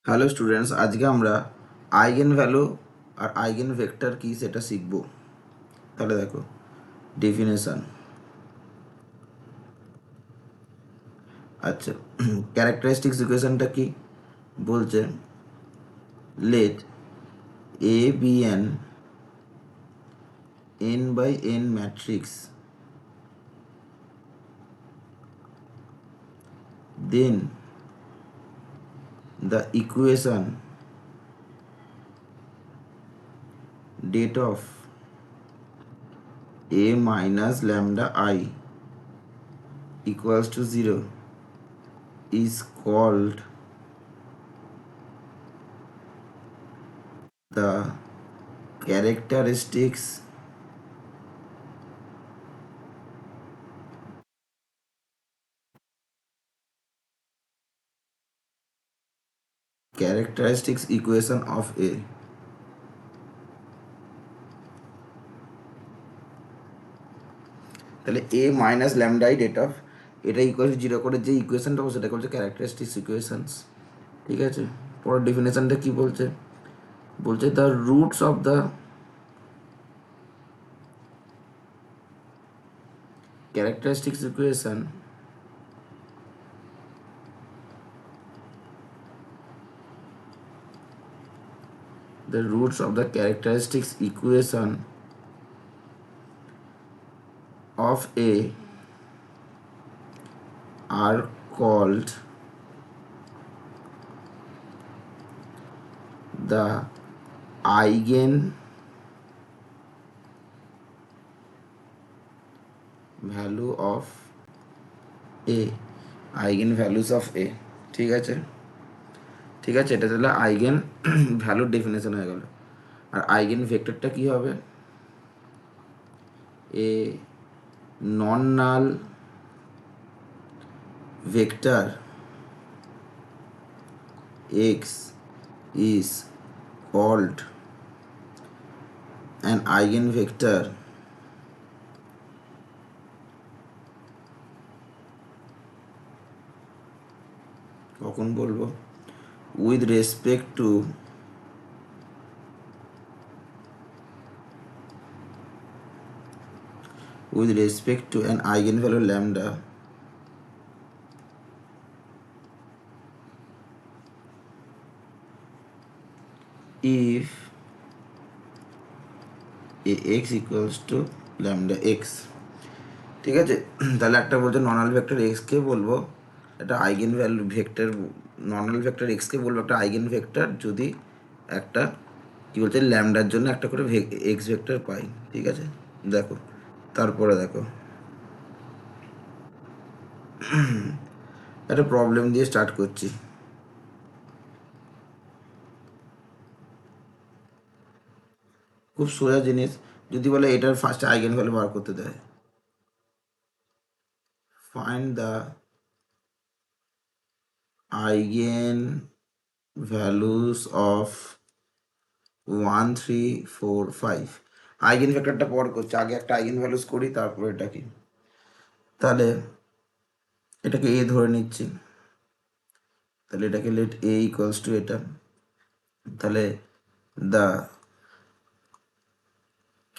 Hello students, আজকে আমরা eigen value আর eigen vector কি সেটা শিখব। তাহলে দেখো ডেফিনেশন। আচ্ছা, ক্যারেক্টারিস্টিক্স ইকুয়েশনটা কি বলছে? Let A be an n by n matrix, then the equation date of a minus lambda I equals to 0 is called the characteristics equation of a। তাহলে এ মাইনাস ল্যামডাই ডেট অফ এটা equal zero করে যে ইকুয়েশনটা হবে সেটা বলছে characteristics equations. ঠিক আছে, পরের ডেফিনেশনটা কি বলছে? বলছে the roots of the characteristics equation the roots of the characteristics equation of a are called the eigen value of a, eigen values of a। ঠিক আছে, ঠিক আছে, এটা তাহলে আইগেন ভ্যালুর ডেফিনেশন হয়ে গেল। আর আইগেন ভেক্টরটা কি হবে? এ নন নাল vector x is called an eigenvector কখন বলবো? with respect to an eigenvalue lambda if ax equals to lambda x। ঠিক আছে, তাহলে একটা বলছে নর্মাল ভেক্টর এক্স কে বলবো একটা eigen value vector, normal vector x কে বলবো একটা আইগেন ভেক্টর যদি একটা কি বলছে ল্যামডার জন্য একটা করে এক্স ভেক্টর পাই। ঠিক আছে, দেখো তারপরে দেখো একটা প্রবলেম দিয়ে স্টার্ট করছি। খুব সোজা জিনিস, যদি বলে এটার ফার্স্ট আইগেন ভ্যালু বার করতে দেয়, find the eigen values of 1 3 4 5। Eigen ভেক্টরটা পর করছে, আগে একটা আইগেন ভ্যালুস করি তারপরে এটা কি। তাহলে এটাকে এ ধরে নিচ্ছি, তাহলে এটাকে লেট এ ইকুয়ালস টু এটা। তাহলে the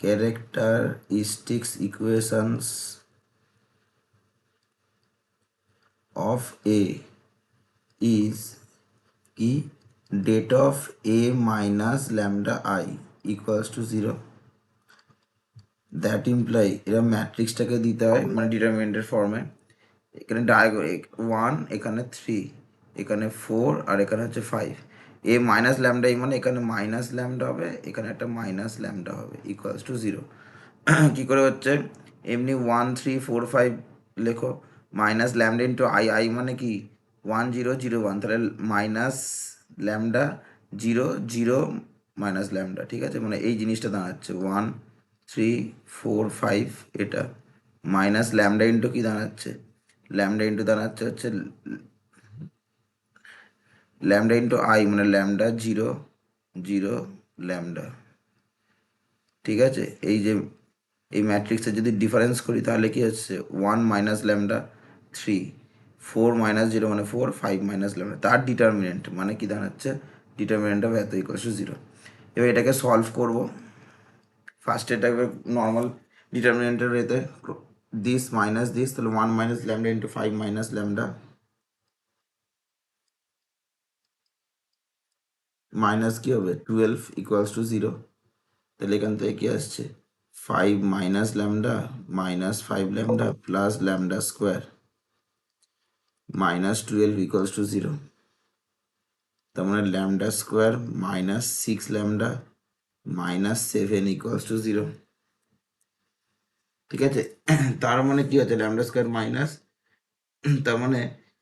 characteristics equations of A is কি det of A minus lambda I equals to 0। That imply এরা ম্যাট্রিক্সটাকে দিতে হয় মানে ডিটারমিনেন্টের ফর্মে। এখানে ওয়ান, এখানে 3, এখানে 4 আর এখানে হচ্ছে 5। এ মাইনাস ল্যামডা মানে এখানে মাইনাস ল্যামডা হবে, এখানে একটা মাইনাস ল্যামডা হবে ইকুয়ালস টু 0। কী করে হচ্ছে? এমনি 1 3 4 5 লেখো, minus lambda into I, I মানে কি 1 0 0 1, তাহলে মাইনাস ল্যামডা 0 0 মাইনাস ল্যামডা। ঠিক আছে, মানে এই জিনিসটা দাঁড়াচ্ছে 1 3 4 5, এটা মাইনাস ল্যামডা ইন্টু কি দাঁড়াচ্ছে? ল্যামডা ইন্টু দাঁড়াচ্ছে হচ্ছে ল্যামডা ইন্টু আই মানে ল্যামডা 0 0 ল্যামডা। ঠিক আছে, এই যে এই ম্যাট্রিক্সের যদি ডিফারেন্স করি তাহলে কি হচ্ছে 1 মাইনাস ল্যামডা 3, 4 মাইনাস 0 মানে 4, 5 মাইনাস ল্যামডা, তার ডিটারমিনেন্ট মানে কি দাঁড়াচ্ছে, ডিটারমিনেন্ট অফ এত ইকুয়ালস টু 0। এবার এটাকে সলভ করব। ফার্স্ট এটা নর্মাল ডিটারমিনেন্টের এতে দিস মাইনাস দিস, তাহলে 1 minus lambda into 5 minus lambda minus কি হবে 12 ইকুয়ালস টু 0। তাহলে এখান থেকে কি আসছে 5 minus lambda minus 5 lambda plus lambda square minus 12 equals to 0। তার মানে lambda square minus 6 lambda minus 7 equals to 0। ঠিক আছে, তার মানে কি হচ্ছে ল্যামডা স্কোয়ার মাইনাস, তার মানে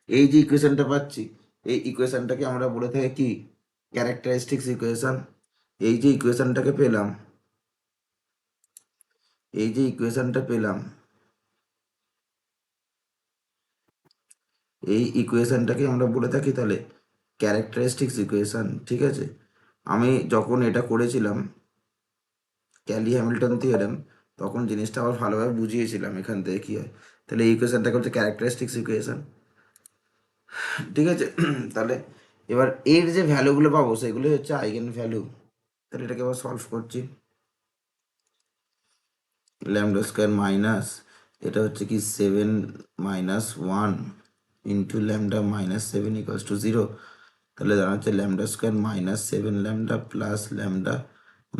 এই যে ইকুয়েশনটা পাচ্ছি, এই ইকুয়েশনটাকে আমরা বলে থাকি কি ক্যারেক্টারিস্টিক্স ইকুয়েশন। এই যে ইকুয়েশনটাকে পেলাম, এই যে ইকুয়েশনটা পেলাম, এই ইকুয়েশনটাকে আমরা বলে থাকি তাহলে ক্যারেক্টারিস্টিক্স ইকুয়েশন। ঠিক আছে, আমি যখন এটা করেছিলাম ক্যালি হ্যামিল্টন থিওরেম, তখন জিনিসটা আবার ভালোভাবে বুঝিয়েছিলাম এখান থেকে কী হয়। তাহলে এই ইকুয়েশনটাকে হচ্ছে ক্যারেক্টারিস্টিক্স ইকুয়েশন। ঠিক আছে, তাহলে এবার এর যে ভ্যালুগুলো পাবো সেগুলো হচ্ছে আইগেন ভ্যালু। তাহলে এটাকে আবার সলভ করছি। ল্যামডা স্কোয়ার মাইনাস এটা হচ্ছে কি 7 minus 1 into lambda minus 7 equals to 0। তাহলে দাঁড়াচ্ছে lambda square minus 7 lambda plus lambda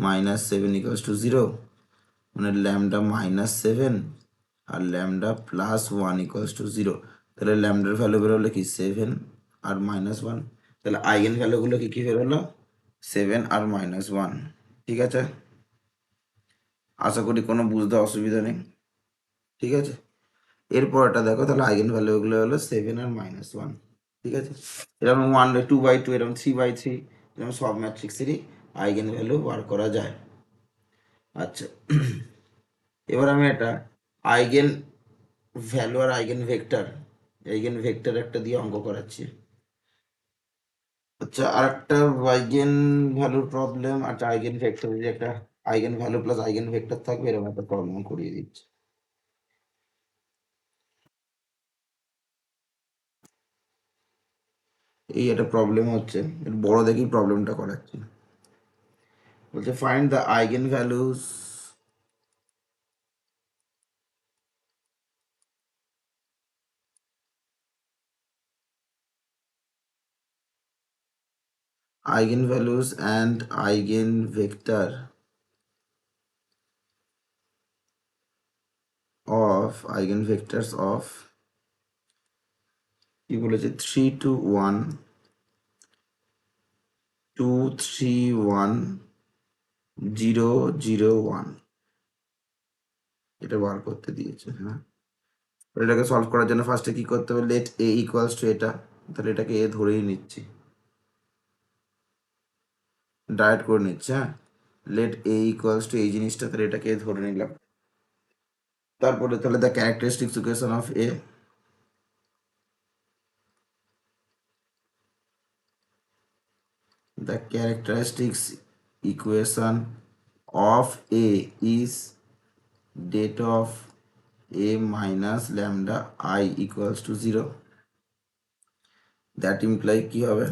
minus 7 equals to 0, মানে ল্যামডা মাইনাস 7 আর ল্যামডা প্লাস 1 ইকুয়ালস টু 0। তাহলে ল্যামডার ভ্যালু বেরোলো কি 7 আর মাইনাস 1। তাহলে আইগেন ভ্যালুগুলো কি কি বেরোলো 7 আর মাইনাস 1। ঠিক আছে, আশা করি কোনো বুঝতে অসুবিধা নেই। ঠিক আছে, এরপর এটা দেখো, তাহলে আইগেন ভ্যালুগুলো হলো 7 আর মাইনাস 1। ঠিক আছে, এরকম 1/2/2, এরকম 3/3, এরকম সব ম্যাট্রিক্সেরই আইগেন ভ্যালু বার করা যায়। আচ্ছা, এবার আমি এটা আইগেন ভ্যালু আর আইগেন ভেক্টর একটা দিয়ে অঙ্ক করাচ্ছি। আচ্ছা, আর একটা আইগেন ভ্যালুর প্রবলেম, আচ্ছা আইগেন ভেক্টর, যে একটা eigen value plus eigen vector থাকবে, এরকম একটা প্রবলেম করিয়ে দিচ্ছি। এই একটা প্রবলেম হচ্ছে, একটু বড় দেখেই প্রবলেমটা করাচ্ছি। বলছে find the eigen values eigenvalues and eigenvectors of কি বলেছে 3 2 1 2 3 1 0 0 1, এটা বার করতে দিয়েছে। হ্যাঁ, এটাকে সলভ করার জন্য ফার্স্টে কি করতে হবে, লেট এ ইকুয়ালস টু এটা, তাহলে এটাকে এ ধরেই নিচ্ছি, ডাইরেক্ট করে নিচ্ছি। হ্যাঁ, লেট এ ইকুয়ালস টু এই জিনিসটা, তাহলে এটাকে এ ধরে নিলাম। তারপরে তাহলে the characteristics equation of A, the characteristics equation of A is det of A minus lambda I equals to 0. That imply কি হবে,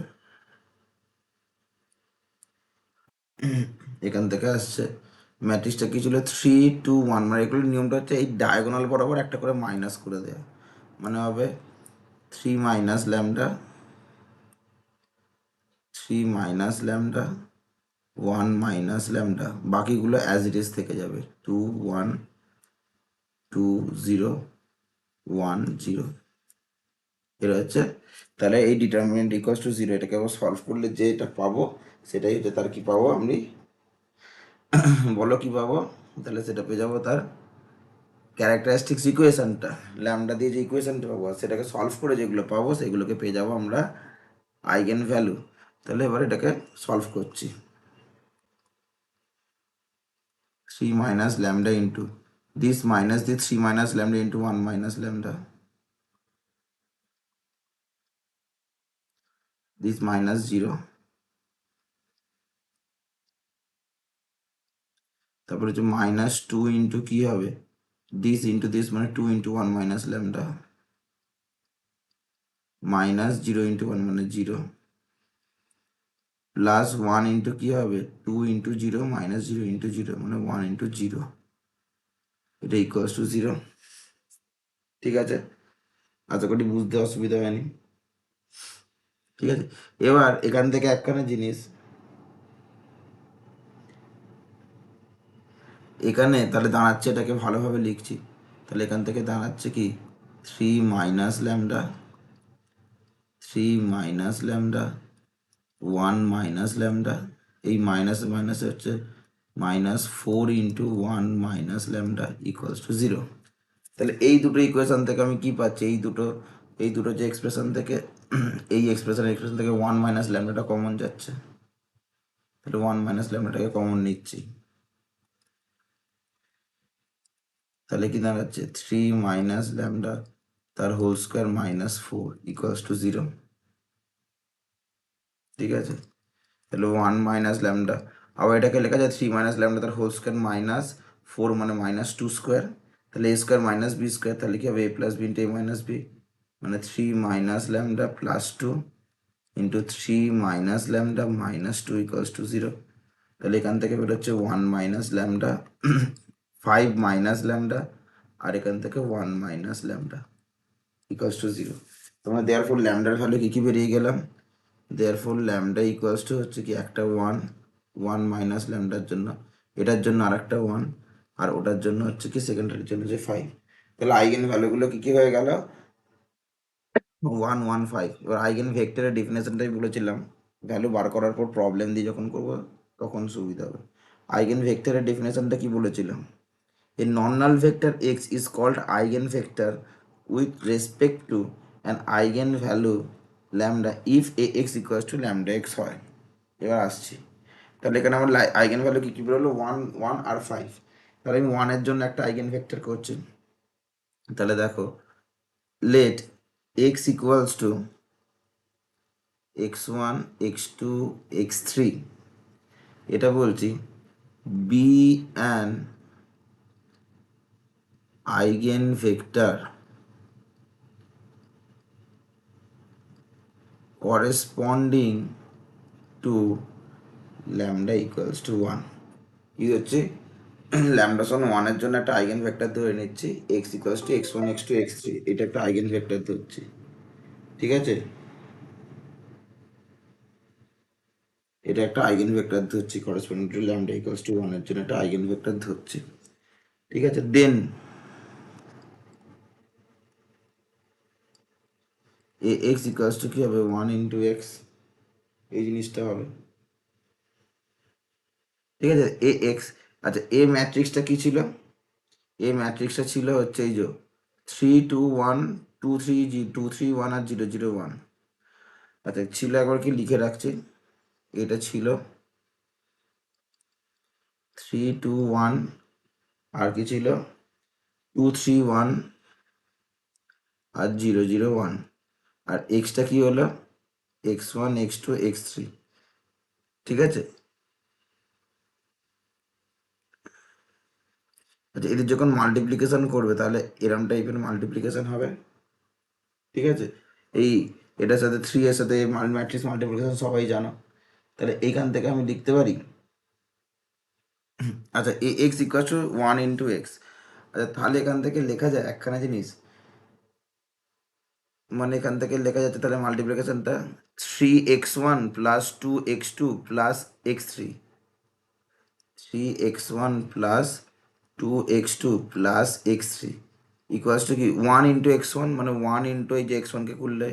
এখান থেকে আসছে ম্যাট্রিক্সটা কি ছিল 3 2 1, মানে এগুলোর নিয়মটা হচ্ছে এই ডায়াগোনাল বরাবর একটা করে মাইনাস করে দেয়, মানে হবে 3 মাইনাস ল্যামডা 1 মাইনাস ল্যামডা, বাকিগুলো অ্যাজ ইট ইজ থেকে যাবে 2 1 2 0 1 0। এর হচ্ছে, তাহলে এই ডিটারমিনেন্ট ইকুয়ালস টু 0, এটাকে আবার সলভ করলে যে এটা পাবো সেটাই হচ্ছে তার কি পাবো আমি, বলো কি পাবো, তাহলে সেটা পেয়ে যাবো তার ক্যারেক্টারিস্টিক্স ইকুয়েশনটা, ল্যামডা দিয়ে যে ইকুয়েশনটা পাবো সেটাকে সলভ করে যেগুলো পাবো সেগুলোকে পেয়ে যাবো আমরা আইগেন ভ্যালু। তাহলে এবার এটাকে সলভ করছি। 3 minus lambda into this minus দিয়ে 3 minus lambda into 1 minus lambda, this minus 0, তারপরে হচ্ছে -2 ইন্টু কি হবে দিস ইন্টু দিস, মানে 2 into 1 minus lambda, minus zero into one মানে জিরো, প্লাস ওয়ান ইন্টু কী হবে, two into zero minus zero into zero মানে ওয়ান ইন্টু জিরো, এটা ইকুয়ালস টু জিরো। ঠিক আছে, আশা করি বুঝতে অসুবিধা হয়নি। ঠিক আছে, এবার এখান থেকে একখানা জিনিস, এখানে তাহলে দাঁড়াচ্ছে, এটাকে ভালোভাবে লিখছি, তাহলে এখান থেকে দাঁড়াচ্ছে কি, three minus lambda, three minus lambda, one minus lambda, এই মাইনাস মাইনাস হচ্ছে minus four into one minus lambda equals to zero. তাহলে এই দুটো ইকুয়েশন থেকে আমি কি পাচ্ছি, এই দুটো যে এক্সপ্রেশন থেকে, এই এক্সপ্রেশন থেকে ওয়ান মাইনাস ল্যামডাটা কমন যাচ্ছে, তাহলে ওয়ান মাইনাস ল্যামডাটাকে কমন নিচ্ছি, তাহলে কি দাঁড়াচ্ছে থ্রি মাইনাস ল্যামডা তার whole square minus four equals to zero. ঠিক আছে, তাহলে ওয়ান মাইনাস ল্যামডা, আবার এটাকে লেখা যায় থ্রি মাইনাস ল্যামডা তার হোল স্কোয়ার মাইনাস ফোর মানে মাইনাস টু স্কোয়ার, তাহলে a square minus b square, তাহলে কি হবে a plus b into a minus b, মানে three minus lambda plus two into three minus lambda minus two equals to zero. তাহলে এখান থেকে বেরোচ্ছে one minus lambda, five minus lambda, আর এখান থেকে one minus lambda equals to zero. তোমরা therefore ল্যামডার value কী কী বেরিয়ে গেলাম, দেয়ার ফোর ল্যামডা ইকুয়ালস টু হচ্ছে কি একটা ওয়ান, ওয়ান মাইনাস ল্যামডার জন্য, এটার জন্য আর একটা ওয়ান, আর ওটার জন্য হচ্ছে কি সেকেন্ডারির জন্য যে ফাইভ। তাহলে আইগেন ভ্যালুগুলো কী কী হয়ে গেল, ওয়ান ওয়ান ফাইভ। এবার আইগেন ভেক্টরের ডিফিনেশনটাই বলেছিলাম, ভ্যালু বার করার পর প্রবলেম দিয়ে যখন করবো তখন সুবিধা হবে। আইগেন ভেক্টরের ডিফিনেশনটা কি বলেছিলাম, a non-null vector x is called eigenvector with respect to an eigenvalue lambda if ax equals to lambda x হয়। এবার আসছি, তাহলে এখানে আমার আইগেন ভ্যালু কী কী বেরোলো, ওয়ান ওয়ান আর ফাইভ। তাহলে আমি ওয়ানের জন্য একটা আইগেন ভেক্টর করছি, তাহলে দেখো let x equals to x one x two x three, এটা বলছি be an eigen vector corresponding to lambda equals to 1। কি হচ্ছে, ল্যামডা সমান ওয়ানের জন্য একটা আইগেন ভেক্টর ধরে নিচ্ছি, x equals to x one x two x three, এটা একটা আইগেন ভেক্টর ধরছি। ঠিক আছে, এটা একটা আইগেন ভেক্টর ধরছি, corresponding to lambda equals to ওয়ানের জন্য একটা আইগেন ভেক্টর ধরছি। ঠিক আছে, then A x equals to কী হবে, ওয়ান ইন্টু এক্স, এই জিনিসটা হবে। ঠিক আছে, এ এক্স, আচ্ছা এ ম্যাট্রিক্সটা কী ছিল, এই ম্যাট্রিক্সটা ছিল হচ্ছে এই যে three two one two three two three one আর জিরো জিরো ওয়ান। আচ্ছা ছিল, একবার কি লিখে রাখছি, এটা ছিল থ্রি টু ওয়ান, আর কি ছিল টু থ্রি ওয়ান আর জিরো জিরো ওয়ান, আর এক্সটা কি হলো x one x two x three. ঠিক আছে, আচ্ছা এদের যখন মাল্টিপ্লিকেশন করবে তাহলে এরম টাইপের মাল্টিপ্লিকেশন হবে। ঠিক আছে, এই এটার সাথে থ্রি এর সাথে ম্যাট্রিক্স মাল্টিপ্লিকেশন সবাই জানো, তাহলে এইখান থেকে আমি লিখতে পারি, আচ্ছা A x equal to one into x. আচ্ছা তাহলে এখান থেকে লেখা যায় একখানা জিনিস, মানে এখান থেকে লেখা যাচ্ছে তাহলে মাল্টিপ্লিকেশনটা three x one plus two x two plus x three, three x one plus two x two plus x three equals to কি ওয়ান ইন্টু এক্স ওয়ান, মানে ওয়ান ইন্টু এই যে এক্স ওয়ানকে করলে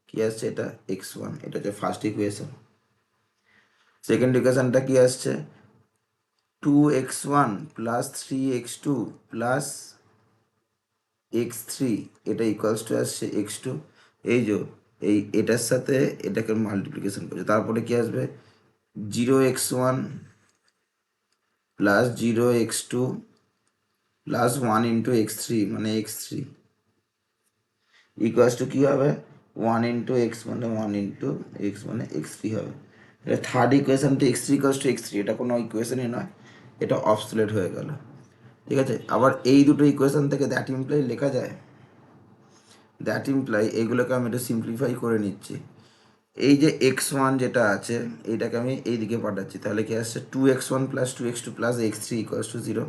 কি আসছে, এটা এক্স ওয়ান, এটা হচ্ছে ফার্স্ট ইকুয়েশন। সেকেন্ড ইকুয়েশনটা কি আসছে, two x one plus three x two plus x three, এটা ইকুয়ালস টু আসছে এক্স টু। এই যে এই এটার সাথে এটাকে মাল্টিপ্লিকেশন করছে, তারপরে কি আসবে zero x one plus zero x two plus one into x three মানে এক্স থ্রি ইকুয়ালস টু কী হবে ওয়ান ইন্টু এক্স মানে ওয়ান ইন্টু এক্স মানে এক্স থ্রি হবে। এটা থার্ড ইকুয়েশনটি x three equals to x three, এটা কোনো ইকুয়েশনই নয়, এটা অবসলেট হয়ে গেল। ঠিক আছে, আবার এই দুটো ইকুয়েশন থেকে দ্যাট ইমপ্লাই লেখা যায় দ্যাট ইমপ্লাই এগুলোকে আমি একটু সিম্পলিফাই করে নিচ্ছি। এই যে x1 যেটা আছে এইটাকে আমি এই দিকে পাঠাচ্ছি, তাহলে কি আসছে 2x1 plus 2x2 plus x3 equals to 0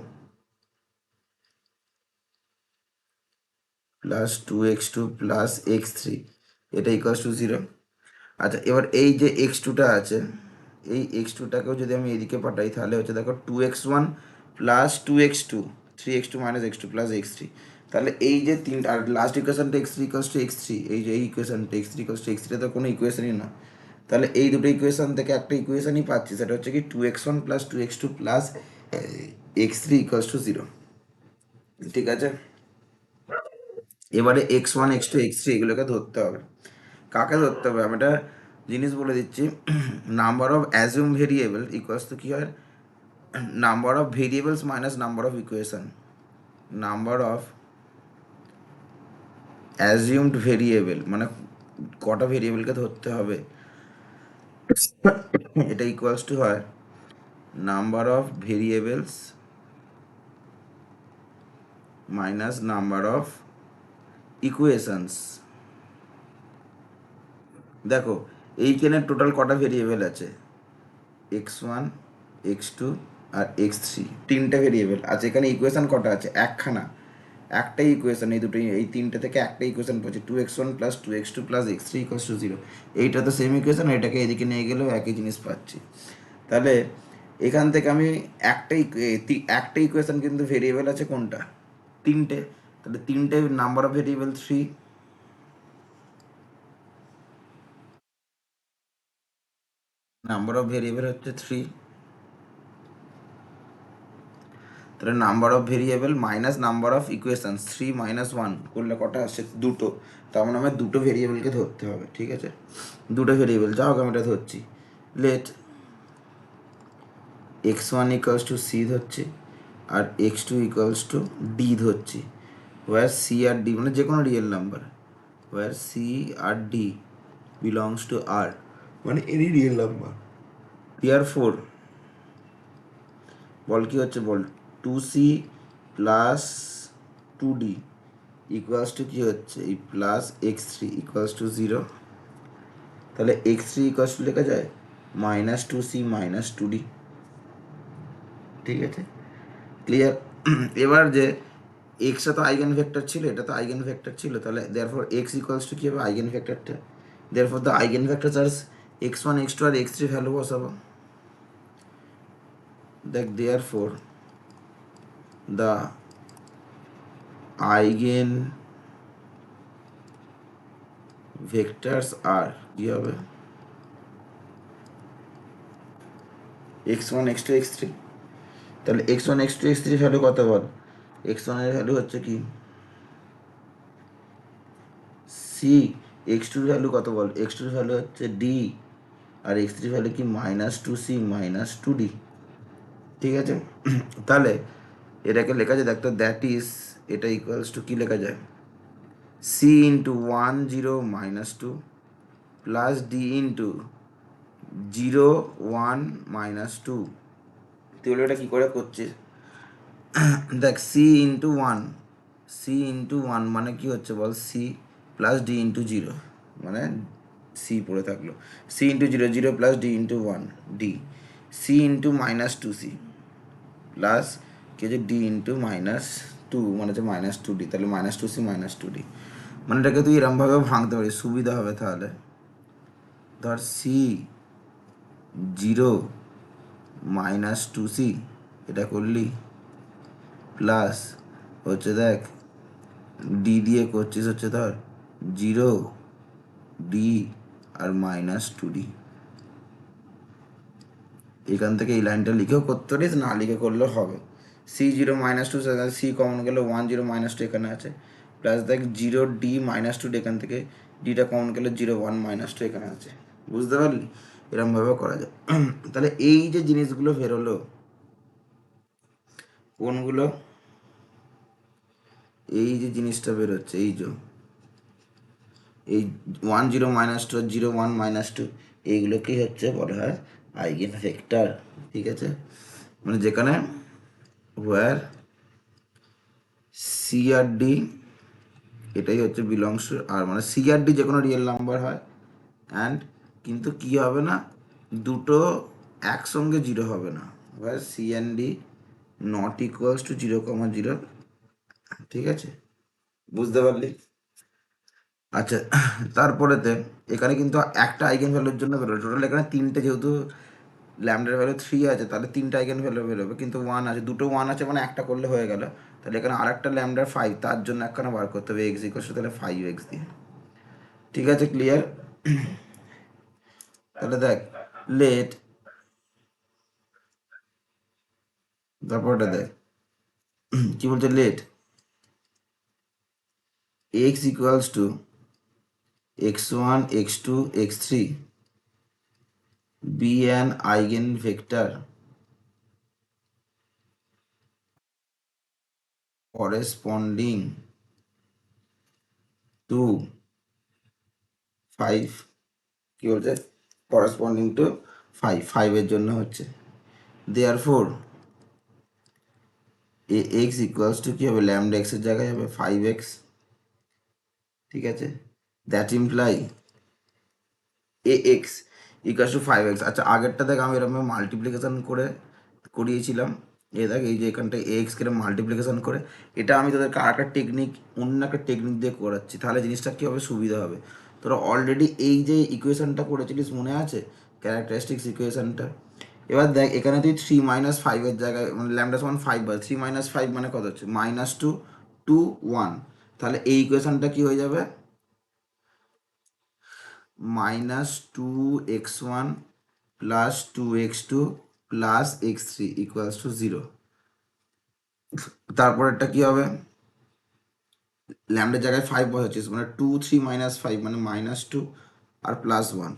plus 2x2 plus x3 এটা ইকুয়ালস টু 0। আচ্ছা, এবার এই যে x2টা আছে এই x2টাকেও যদি আমি এদিকে পাঠাই তাহলে হচ্ছে দেখো 2x1 plus 2x2 3x2 minus x2 plus x3। তাহলে এই যে তিনটা আর লাস্ট ইকুয়েশনটা x3 ইকুয়ালস টু x3, এই যে এই ইকুয়েশনটা x3 ইকুয়ালস টু x3 তো কোনো ইকুয়েশনই না। তাহলে এই দুটো ইকুয়েশন থেকে একটা ইকুয়েশনই পাচ্ছি, সেটা হচ্ছে কি 2x1 plus 2x2 plus x3 equals to 0। ঠিক আছে, এবারে x1 x2 x3 এগুলোকে ধরতে হবে। কাকে ধরতে হবে আমি একটা জিনিস বলে দিচ্ছি। Number of assume variable equals to কী হয়, number of variables minus number of equation. Number of assumed variable মানে কটা ভেরিয়েবলকে ধরতে হবে, এটা ইকুয়ালস টু হয় number of variables minus number of equations. দেখো এইখানে টোটাল কটা ভেরিয়েবল আছে, x1 x2 আর x3, তিনটে ভেরিয়েবল আছে। এখানে ইকুয়েশন কটা আছে, একখানা, একটাই ইকুয়েশন, এই দুটোই এই তিনটে থেকে একটা ইকুয়েশন পাচ্ছি 2x1 plus 2x2 plus x3 equals to 0। এইটা তো সেম ইকুয়েশন, এটাকে এদিকে নিয়ে গেলেও একই জিনিস পাচ্ছি। তাহলে এখান থেকে আমি একটা ইকুয়েশন কিন্তু ভেরিয়েবল আছে কোনটা, তিনটে, তাহলে তিনটে number of variable 3, number of variable হচ্ছে 3। তাহলে number of variable minus number of equations 3 minus 1 করলে কটা আসছে, দুটো। তার মানে আমার দুটো ভেরিয়েবলকে ধরতে হবে। ঠিক আছে, দুটো ভেরিয়েবল যা হোক আমি এটা ধরছি। Late x1 equals to c ধরছি আর x2 ইকুয়ালস টু ডি ধরছি, ওয়ার সি আর ডি মানে যে কোনো রিয়েল নাম্বার, ওয়ার সি আর ডি বিলংস টু আর মানে any real number. Therefore বল কি হচ্ছে বল, 2c plus 2d equals to কী হচ্ছে, এই প্লাস x3 ইকুয়ালস টু 0। তাহলে x3 ইকুয়ালস টু লেখা যায় মাইনাস 2c মাইনাস 2d। ঠিক আছে, ক্লিয়ার। এবার যে এক্সটা তো আইগেন ভেক্টর ছিল, এটা তো আইগেন ভেক্টর ছিল, তাহলে দেয়ারফর এক্স ইকুয়ালস টু কী হবে, আইগেন ভেক্টরটা। দেয়ারফর দ্য আইগেন ভেক্টর আর x1 x2 আর x3 ভ্যালু বসাবো। দেখ দেয়ারফর দ্য আইগেন ভেক্টরস আর কি হবে, x1 x2 x3। তাহলে x1 x2 x3 ভ্যালু কত বল, x1 এর ভ্যালু হচ্ছে কি সি, x2 এর ভ্যালু কত বল, x2 এর ভ্যালু হচ্ছে ডি, আর x3 ভ্যালু কি মাইনাস 2c মাইনাস 2d। ঠিক আছে, তাহলে এটাকে লেখা যায়, দেখতো দ্যাট ইজ, এটা ইকুয়ালস টু কি লেখা যায়, c into 1 0 - 2 plus d into 0 1 - 2। তুই এটা কী করে করছিস, দেখ সি ইন্টু ওয়ান মানে কি হচ্ছে বল, সি প্লাস ডি ইন্টু 0 মানে সি পড়ে থাকলো, c into 0 plus d into 1 d, c into -2c plus কি হচ্ছে ডি ইন্টু -2 মানে হচ্ছে -2d, তাহলে -2c -2d। মানে এটাকে তুই এরমভাবেও ভাঙতে পারিস, সুবিধা হবে। তাহলে ধর সি 0 - 2c এটা করলি, প্লাস হচ্ছে দেখ ডি দিয়ে করছিস হচ্ছে ধর 0 d আর -2d। এখান থেকে এই লাইনটা লিখেও করতে পারিস, না লিখে করলেও হবে। c0 - 2, সি কমন গেলে 1 0 - 2 এখানে আছে, প্লাস দেখ 0 d -2 এখান থেকে ডিটা কমন গেলে 0 1 - 2 এখানে আছে। বুঝতে পারলি, এরমভাবে করা যায়। তাহলে এই যে জিনিসগুলো বেরোলো কোনগুলো, এই যে জিনিসটা বেরোচ্ছে এই যে এই 1 0 - 2 0 1 - 2 এইগুলোকেই হচ্ছে বলা হয় আইগেন ভেক্টর। ঠিক আছে, মানে যেখানে ওয়ার সি আর ডি এটাই হচ্ছে বিলংস আর মানে সি আর ডি যে কোনো রিয়েল নাম্বার হয় অ্যান্ড কিন্তু কি হবে না, দুটো একসঙ্গে জিরো হবে না, এবার c and d not equals to 0,0, ঠিক আছে, বুঝতে পারলি? আচ্ছা, তারপরেতে এখানে কিন্তু একটা আইগেন ভ্যালুর জন্য বেরোবে, টোটাল এখানে তিনটে, যেহেতু ল্যামডার ভ্যালু 3 আছে তাহলে তিনটা আইগেন ভ্যালু বেরোবে, কিন্তু 1 আছে, দুটো 1 আছে মানে একটা করলে হয়ে গেল। তাহলে এখানে আর একটা ল্যামডার 5, তার জন্য একখানা বার করতে হবে এক্স ইকুয়াল টু তাহলে 5x দিয়ে, ঠিক আছে, ক্লিয়ার? তাহলে দেখ, লেট, তারপরটা দেখ কি বলছে, let x equals to x1 x2 x3 be an eigenvector corresponding to 5, কি বলছে, corresponding to 5, 5 এর জন্য হচ্ছে, therefore A x equals to কি হবে, ল্যামডা এক্স এর জায়গায় হবে 5x, ঠিক আছে, that imply A x equals two 5x। আচ্ছা, আগেরটা দেখ আমি এরকম মাল্টিপ্লিকেশন করে করিয়েছিলাম, এ দেখ এই যে এখানটা এক্স কে মাল্টিপ্লিকেশন করে, এটা আমি তোদেরকে আর একটা টেকনিক, অন্য একটা টেকনিক দিয়ে করাচ্ছি, তাহলে জিনিসটা কী হবে, সুবিধা হবে। তোরা অলরেডি এই যে ইকুয়েশনটা করেছিলিস মনে আছে, ক্যারেক্টারিস্টিক্স ইকুয়েশনটা, এবার দেখ এখানে তুই 3 - 5 এর জায়গায় মানে ল্যামডা সমান 5 বা 3 - 5 মানে কত হচ্ছে, -2 2 1, তাহলে এই ইকুয়েশনটা কি হয়ে যাবে, -2x1 + 2x2 + x3 = 0। তারপরেরটা কি হবে, ল্যামডার জায়গায় 5 বসাচ্ছিস মানে 2 3 - 5 মানে -2 আর +1,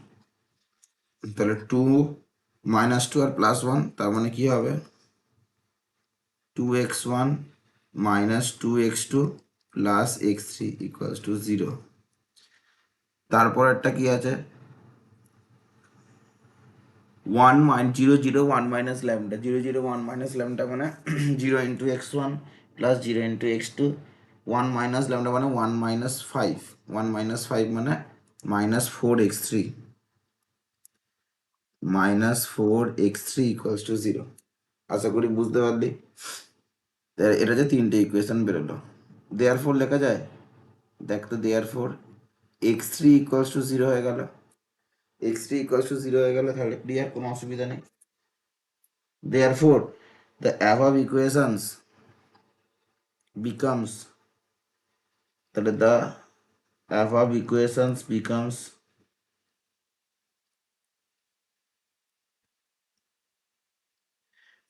তাহলে 2 - 2 আর +1, তার মানে কি হবে 2x1 - 2x2 + x3 = 0। তারপর একটা কি আছে, 1 - 0 0 1 - λ 0 0 1 - λ মানে 0 × x1 + 0 × x2, 1 - λ মানে 1 - 5, 1 - 5 মানে -4x3, -4x3 = 0। আশা করি বুঝতে পারলি। এটা যে তিনটে ইকুয়েশন বেরোলো, দেয়ার ফোর লেখা যায়, দেখ তো, দেয়ার ফোর x3 = 0 হয়ে গেল, x3 = 0 হয়ে গেল, তাহলে ক্লিয়ার, কোনো অসুবিধা নেই। Therefore, the above equations becomes, তাহলে the above equations becomes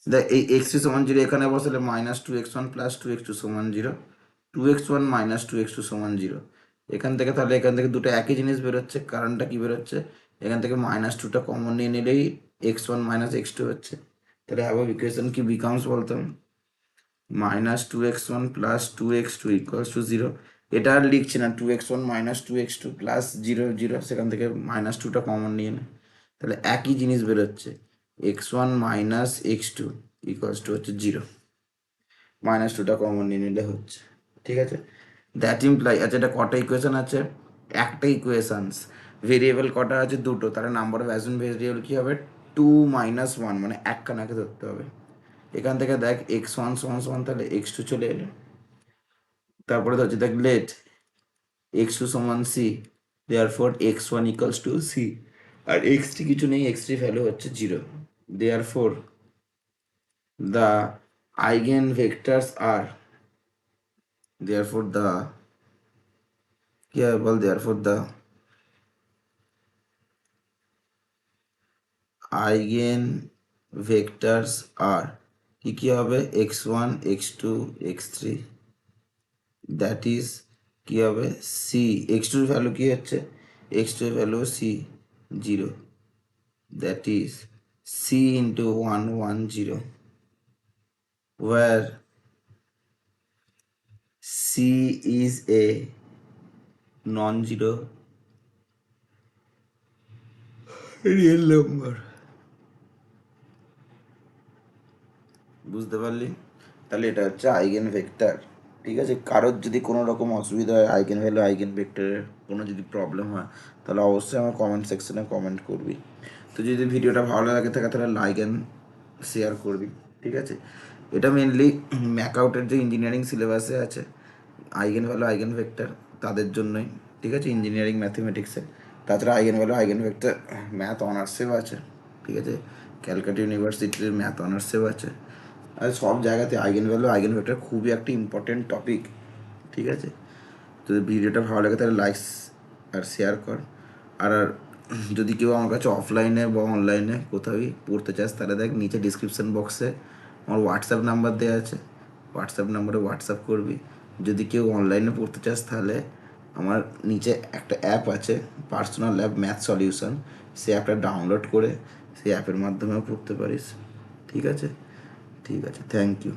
the এই x3 সমান 0 এখানে বসালে -2x1 + 2x2 = 0, 2x1 - 2x2 = 0, এখান থেকে তাহলে এখান থেকে দুটো একই জিনিস বেরোচ্ছে, কারণটা কি বেরোচ্ছে, এখান থেকে -2টা কমন নিয়ে নিলেই x1 - x2 হচ্ছে, তাহলে above equation কি becomes বলতাম, -2x1 + 2x2 = 0। এটা আর লিখছি না, 2x1 - 2x2 + 0 0, সেখান থেকে -2টা কমন নিয়ে নে, তাহলে একই জিনিস বেরোচ্ছে, x1 - x2 হচ্ছে 0, -2টা কমন নিয়ে নিলে হচ্ছে, ঠিক আছে, দ্যাট ইমপ্লাই। আচ্ছা, এটা কটা ইকুয়েশন আছে, একটা ইকুয়েশনস, ভেরিয়েবল কটা আছে, দুটো, তাহলে নাম্বার অফ অ্যাজুম ভেরিয়েবল কি হবে, 2 - 1 মানে একখানাকে ধরতে হবে, এখান থেকে দেখ x1 = তাহলে x2 চলে এলো, তারপরে তো হচ্ছে দেখ let x2 = c, therefore x1 = c, আর x3 কিছু নেই, x3 ভ্যালু হচ্ছে 0, therefore the eigen vectors are, therefore the, কি হবে বল, দেয়ারফর দ্য আইগেন ভেক্টরস আর, কি কি হবে, x1 x2 x3, that is কি হবে সি, এক্স টুর ভ্যালু কি হচ্ছে, এক্স টুর value c 0, that is c into 1 1 0, where c is a non zero real number, বুঝতে পারলি? তাহলে এটা হচ্ছে আইগেন ভেক্টর, ঠিক আছে? কারোর যদি কোনো রকম অসুবিধা হয়, আইগেন ভ্যালু আইগেন ভেক্টরের কোনো যদি প্রবলেম হয়, তাহলে অবশ্যই আমার কমেন্ট সেকশনে কমেন্ট করবি। তো যদি ভিডিওটা ভালো লাগে থাকে তাহলে লাইক অ্যান্ড শেয়ার করবি, ঠিক আছে? এটা মেনলি ম্যাকআউটের যে ইঞ্জিনিয়ারিং সিলেবাসে আছে আইগেন ভ্যালু আইগেন ভেক্টর তাদের জন্যই, ঠিক আছে? ইঞ্জিনিয়ারিং ম্যাথমেটিক্সে। তাছাড়া eigen value eigen vector math অনার্সেও আছে, ঠিক আছে? ক্যালকাটা ইউনিভার্সিটির ম্যাথ অনার্সেও আছে। আর সব জায়গাতে আইগেন ভ্যালু আইগেন ভেক্টর খুবই একটা ইম্পর্টেন্ট টপিক, ঠিক আছে? তো ভিডিওটা ভালো লাগে তাহলে লাইক আর শেয়ার কর। আর যদি কেউ আমার কাছে অফলাইনে বা অনলাইনে কোথাওই পড়তে চাস তাহলে দেখ নিচে ডিসক্রিপশান বক্সে আমার হোয়াটসঅ্যাপ নাম্বার দেওয়া আছে, হোয়াটসঅ্যাপ নাম্বারে হোয়াটসঅ্যাপ করবি। যদি কেউ অনলাইনে পড়তে চাস তাহলে আমার নিচে একটা অ্যাপ আছে, পার্সোনাল অ্যাপ ম্যাথ সলিউশন, সেই অ্যাপটা ডাউনলোড করে সেই অ্যাপের মাধ্যমেও পড়তে পারিস, ঠিক আছে? ঠিক আছে, থ্যাংক ইউ।